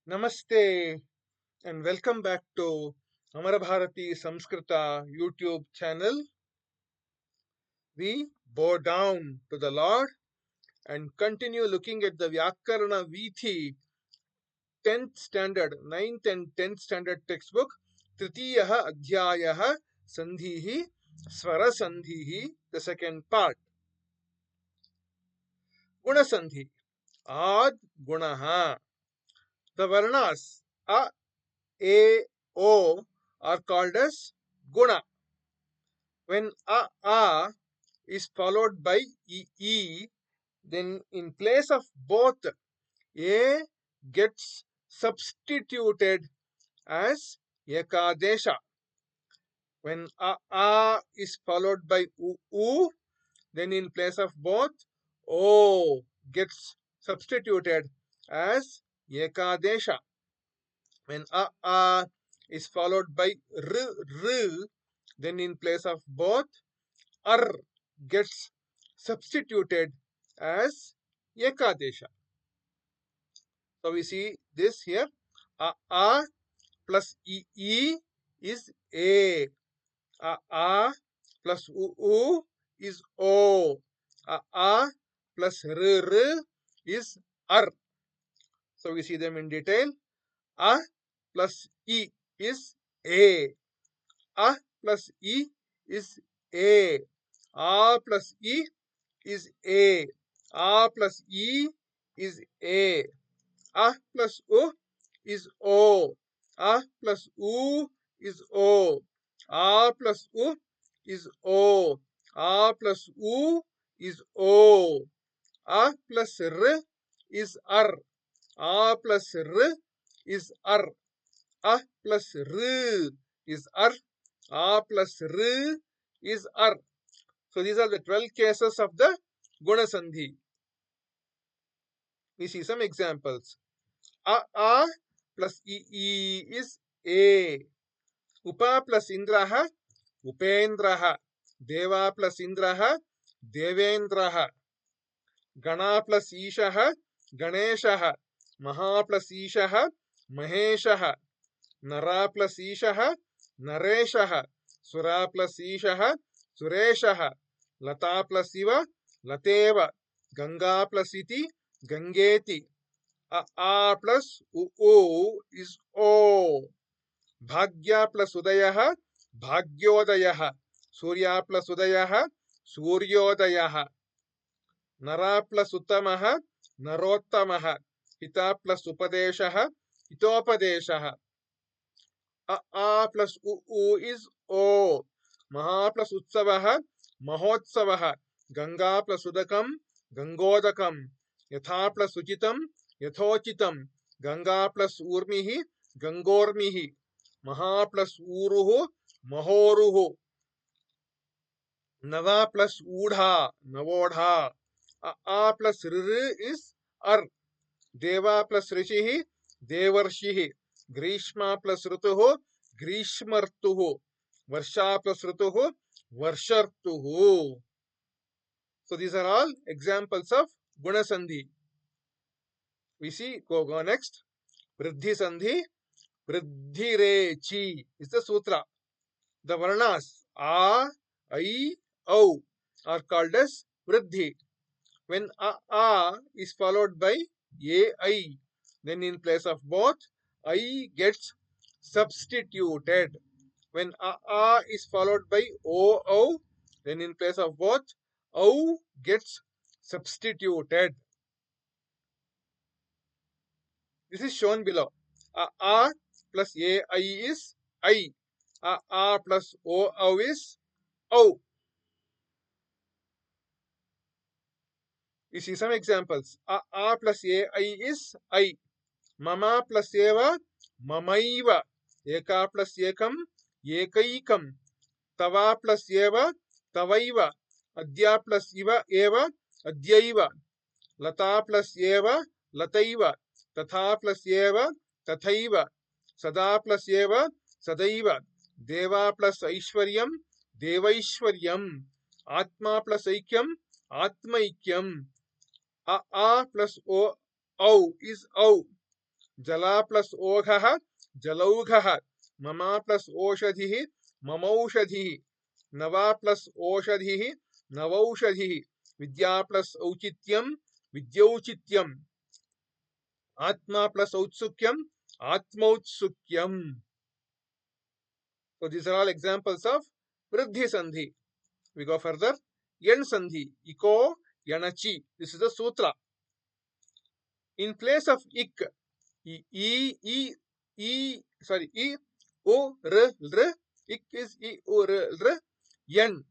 Namaste and welcome back to Amarabharati Samskrita YouTube channel. We bow down to the Lord and continue looking at the Vyakarana Vithi 10th standard, 9th and 10th standard textbook, Tritiyaha Adhyayaha Sandhihi Swara Sandhihi, the second part. Guna Sandhi, Ad Gunaha. The Varnas A, O are called as Guna. When a is followed by e, then in place of both a gets substituted as ekadesha. When a is followed by u, then in place of both o gets substituted as ekadesha. When a is followed by r, then in place of both ar gets substituted as ekadesha. So we see this here. A plus e is a. A plus u is o. A plus r is ar. So we see them in detail. A plus e is a. A plus e is a. A plus e is a. A plus e is a. A plus o is o. A plus u is o. A plus u is o. A plus u is o. A plus r is ar. A plus r is ar. A plus r is ar. A plus r is ar. So these are the 12 cases of the Guna Sandhi. We see some examples. A plus e is a. Upa plus indraha, upendraha. Deva plus indraha, devendraha. Gana plus ishaha, ganeshaha. Maha plus ishaha, maheshaha. Nara plus ishaha, nareshaha. Sura plus ishaha, sureshaha. Lata plus iva, lateva. Ganga plus iti, gangeti. A plus u is o. Bhagya plus udayaha, bhagyodayaha. Surya plus udayaha, suryodayaha. Nara plus uttamaha, narottamaha. Hita plus upadeshaha, hitopadeshaha. A plus u is o. Maha plus utsavaha, mahotsavaha. Ganga plus udakam, gangodakam. Yatha plus uchitam, yathochitam. Ganga plus urmihi, gangormihi. Maha plus uruhu, mahoruhu. Nava plus udha, navodha. A plus r is ar. Deva plus rishihi, devarshihi. Grishma plus rutuhu, grishmartuhu. Varsha plus rutuhu, varshartuhu. So these are all examples of Guna Sandhi. We see, go next. Vriddhi Sandhi. Vriddhirechi is the sutra. The Varnas A, I, O are called as Vriddhi. When A is followed by I, then in place of both, I gets substituted. When A is followed by O, then in place of both, O gets substituted. This is shown below. A plus I is I. A plus O is O. We see some examples. A plus I is I. Mama plus eva, mamaiva. Eka plus ekam, ekaikam. Tava plus eva, tavaiva. Adya plus eva, adyaiva. Lata plus eva, lataiva. Tatha plus eva, tathaiva. Sada plus eva, sadaiva. Deva plus aishwaryam, devaishwaryam. Atma plus aikyam, atmaikyam. A plus O is O. Jala plus oghaha, jalaughaha. Mama plus oshadhihi, mamaushadhihi. Nava plus oshadhihi, navaushadhihi. Vidya plus auchityam, vidyauchityam. Atma plus outsukyam, atmautsukyam. So these are all examples of Vriddhi Sandhi. We go further. Yen Sandhi, Iko, Yanachi. This is the sutra. In place of ik, I, O, R, R, ik is I, O, R, R, Yen,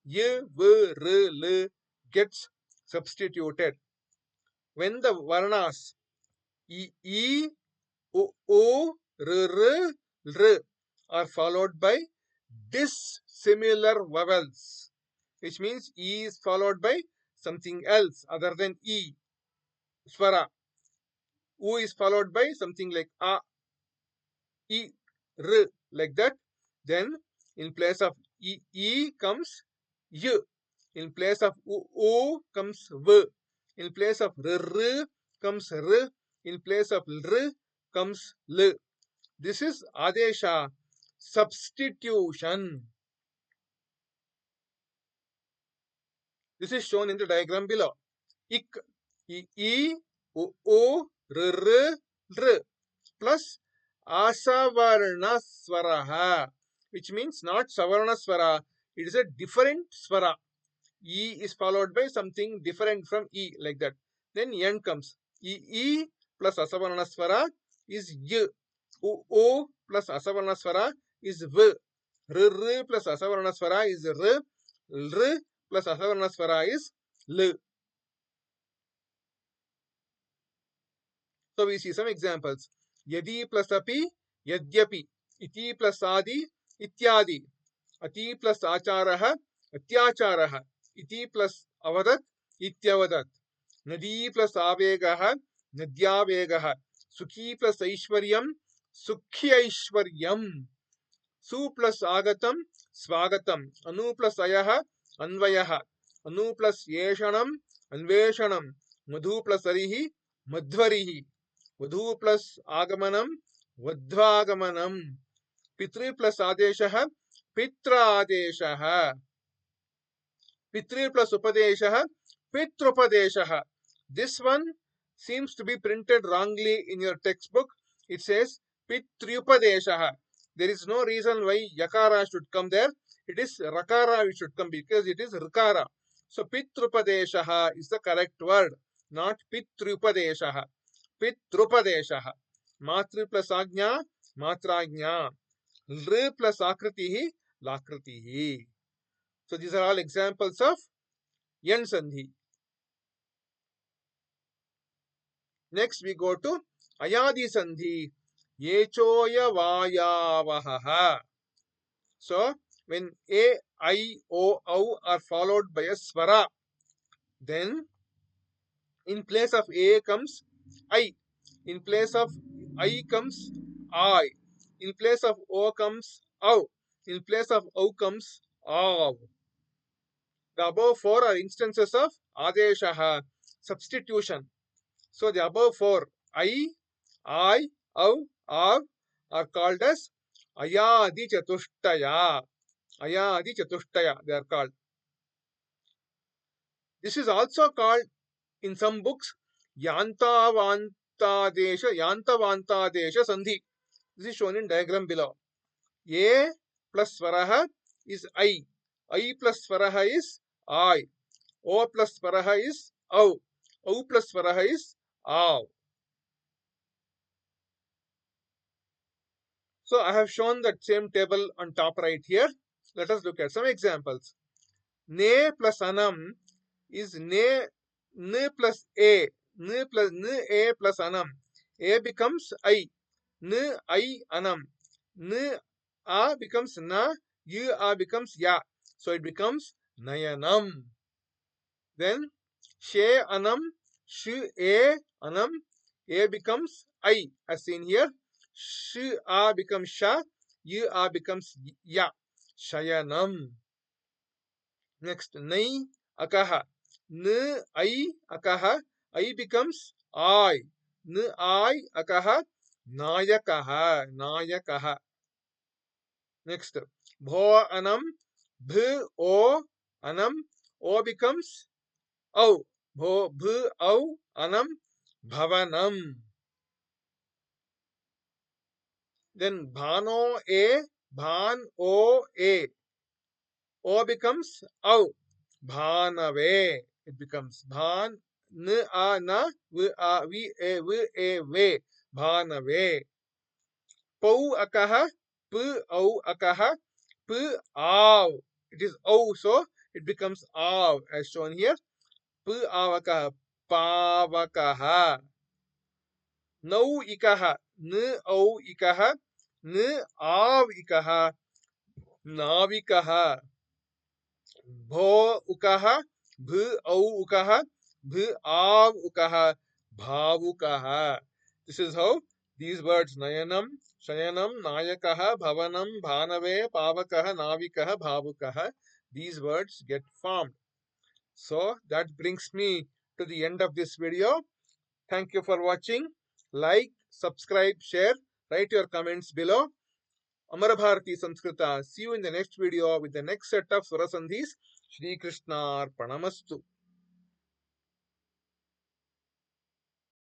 Y, V, R, L gets substituted. When the Varnas I, O, R, R are followed by dissimilar vowels, which means E is followed by something else other than E, swara. U is followed by something like A, I, R, like that. Then in place of E comes Y. In place of U comes V. In place of R comes R. In place of R comes L. This is Adesha, substitution. This is shown in the diagram below. Ik, I, O, R, R plus Asavarna Swaraha, which means not Savarna Swara, it is a different Swara. E is followed by something different from E, like that. Then N comes. E plus Asavarna Swara is Y. O plus Asavarna Swara is V. R plus Asavarna Swara is R. R plus Asavarna Swara is L. So we see some examples. Yadi plus api, yadyapi. Iti plus adi, ityadi. Ati plus acharaha, atyacharaha. Iti plus avadat, ityavadat. Nadi plus avegaha, nadyavegaha. Sukhi plus aishwaryam, sukhi Su plus agatam, swagatam. Anu plus ayaha, anvayaha. Anu plus yeshanam, anveshanam. Madhu plus arihi, madhvarihi. Vadhu plus agamanam, vadhvagamanam. Pitri plus adeshaha, pitra adeshaha. Pitri plus upadeshaha, pitrupadeshaha. This one seems to be printed wrongly in your textbook. It says pitryupadeshaha. There is no reason why yakara should come there. It is rakara which should come because it is rikara. So pitrupadeshaha is the correct word, not pitryupadeshaha. Pitrupadeshaha. Matri plus agnya, matragnya. Lr plus akritihi, lakritihi. So these are all examples of Yen Sandhi. Next we go to Ayadi Sandhi. Yechoya Vayavaha. So when A, I, O, Au are followed by a swara, then in place of A comes I. In place of I comes I. In place of O comes Au. In place of Au comes Av. The above four are instances of Adeshaha, substitution. So the above four, I, Au, Av, are called as Ayadi Chatushtaya. Ayadi Chatushtaya, they are called. This is also called in some books Yantavantadesha Sandhi. This is shown in diagram below. A plus Svaraha is I. I plus Svaraha is I. O plus Svaraha is Au. Au plus Svaraha is Av. So I have shown that same table on top right here. Let us look at some examples. Ne plus anam is ne plus a. Ne plus a plus anam. A becomes I. Ne I anam. Ne a becomes na. You a becomes ya. So it becomes nayanam. Then she anam, she a anam. A becomes I, as seen here. Sh a becomes sha. You a becomes ya. Shayanam. Next, nai akaha. N I akaha. I becomes I. N I akaha. Nayakaha, Nayakaha. Next, Bho Anam, Bh O Anam, O becomes Au. Bho Bh Au Anam, Bhavanam. Then Bhano A, Bhan O A. O becomes Au. Bhanave. It becomes Bhan N A Na V A V A Ve. Bhanave. Pau Akaha, P Au Akaha, P Av. It is O, so it becomes Av as shown here. P Avakaha, Pavakaha. Nau Ikaha, N Au Ikaha, N Av Ikaha, Navikaha. Bho Ukaha, Bh Au Ukaha, Bh Av Ukaha, Bhavukaha. This is how these words Nayanam, Shayanam, Nayakaha, Bhavanam, Bhanave, Pavakaha, Navikaha, Bhavukaha, these words get formed. So that brings me to the end of this video. Thank you for watching. Like, subscribe, share, write your comments below. Amara Bharati Samskrita. See you in the next video with the next set of Surasandhis. Shri Krishna Arpanamastu.